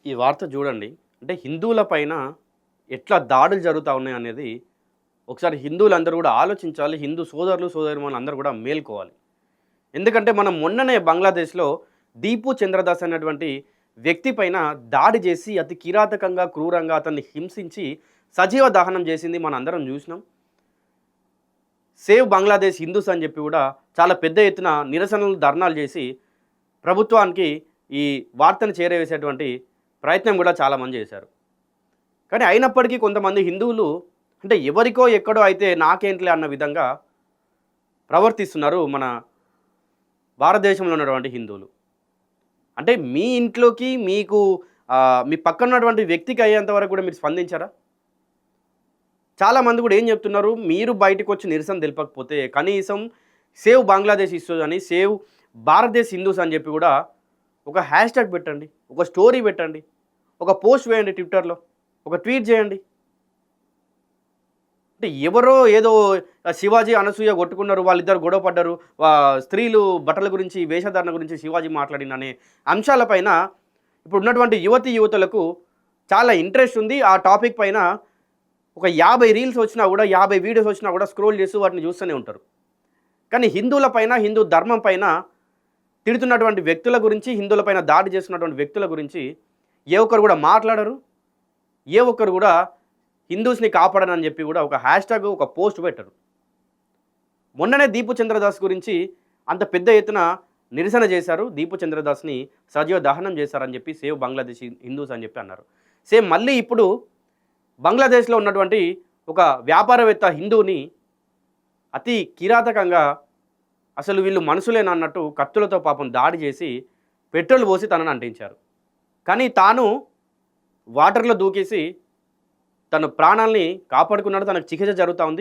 ఈ వార్త చూడండి. అంటే హిందువుల పైన ఎట్లా దాడులు జరుగుతా ఉన్నాయనేది ఒకసారి హిందువులందరూ కూడా ఆలోచించాలి. హిందూ సోదరులు, సోదరీమణులందరూ కూడా మేల్కోవాలి. ఎందుకంటే మనం మొన్ననే బంగ్లాదేశ్‌లో దీపు చంద్రదాస్ అనేటువంటి వ్యక్తి పైన దాడి చేసి అతి కిరాతకంగా, క్రూరంగా అతన్ని హింసించి సజీవ దహనం చేసింది మనందరం చూసినాం. సేవ్ బంగ్లాదేశ్ హిందూస్ అని చెప్పి కూడా చాలా పెద్ద ఎత్తున నిరసనలు, ధర్నాలు చేసి ప్రభుత్వానికి ఈ వార్తను చేరవేసేటువంటి ప్రయత్నం కూడా చాలామంది చేశారు. కానీ అయినప్పటికీ కొంతమంది హిందువులు అంటే ఎవరికో ఎక్కడో అయితే నాకేంటిలే అన్న విధంగా ప్రవర్తిస్తున్నారు మన భారతదేశంలో ఉన్నటువంటి హిందువులు. అంటే మీ ఇంట్లోకి మీకు మీ పక్కన ఉన్నటువంటి వ్యక్తికి అయ్యేంత వరకు కూడా మీరు స్పందించారా? చాలామంది కూడా ఏం చెప్తున్నారు, మీరు బయటకు వచ్చి నిరసన తెలపకపోతే కనీసం సేవ్ బంగ్లాదేశ్ ఇష్యూస్ అని, సేవ్ భారతదేశ్ హిందూస్ అని చెప్పి కూడా ఒక హ్యాష్ ట్యాగ్ పెట్టండి, ఒక స్టోరీ పెట్టండి, ఒక పోస్ట్ వేయండి ట్విట్టర్‌లో, ఒక ట్వీట్ చేయండి. అంటే ఎవరో ఏదో శివాజీ, అనసూయ కొట్టుకున్నారు, వాళ్ళిద్దరు గొడవ పడ్డారు, స్త్రీలు బట్టల గురించి, వేషధారణ గురించి శివాజీ మాట్లాడిననే అంశాలపైన ఇప్పుడు ఉన్నటువంటి యువతులకు చాలా ఇంట్రెస్ట్ ఉంది. ఆ టాపిక్ పైన ఒక 50 రీల్స్ వచ్చినా కూడా, 50 వీడియోస్ వచ్చినా కూడా స్క్రోల్ చేస్తూ వాటిని చూస్తూనే ఉంటారు. కానీ హిందువుల పైన, హిందూ ధర్మం పైన తిడుతున్నటువంటి వ్యక్తుల గురించి, హిందువుల పైన దాడి చేస్తున్నటువంటి వ్యక్తుల గురించి ఏ ఒక్కరు కూడా మాట్లాడరు. ఏ ఒక్కరు కూడా హిందూస్ని కాపాడనని చెప్పి కూడా ఒక హ్యాష్ ట్యాగ్, ఒక పోస్ట్ పెట్టరు. మొన్ననే దీపు చంద్రదాస్ గురించి అంత పెద్ద ఎత్తున నిరసన చేశారు. దీపు చంద్రదాస్ని సజీవ దహనం చేశారని చెప్పి సేవ్ బంగ్లాదేశ్ హిందూస్ అని చెప్పి అన్నారు. సేమ్ మళ్ళీ ఇప్పుడు బంగ్లాదేశ్లో ఉన్నటువంటి ఒక వ్యాపారవేత్త హిందువుని అతి కిరాతకంగా, అసలు వీళ్ళు మనుషులేనా అన్నట్టు కత్తులతో పాపం దాడి చేసి పెట్రోల్ పోసి తనని అంటించారు. కానీ తాను వాటర్లో దూకేసి తన ప్రాణాల్ని కాపాడుకున్నాడు. తనకు చికిత్స జరుగుతూ ఉంది.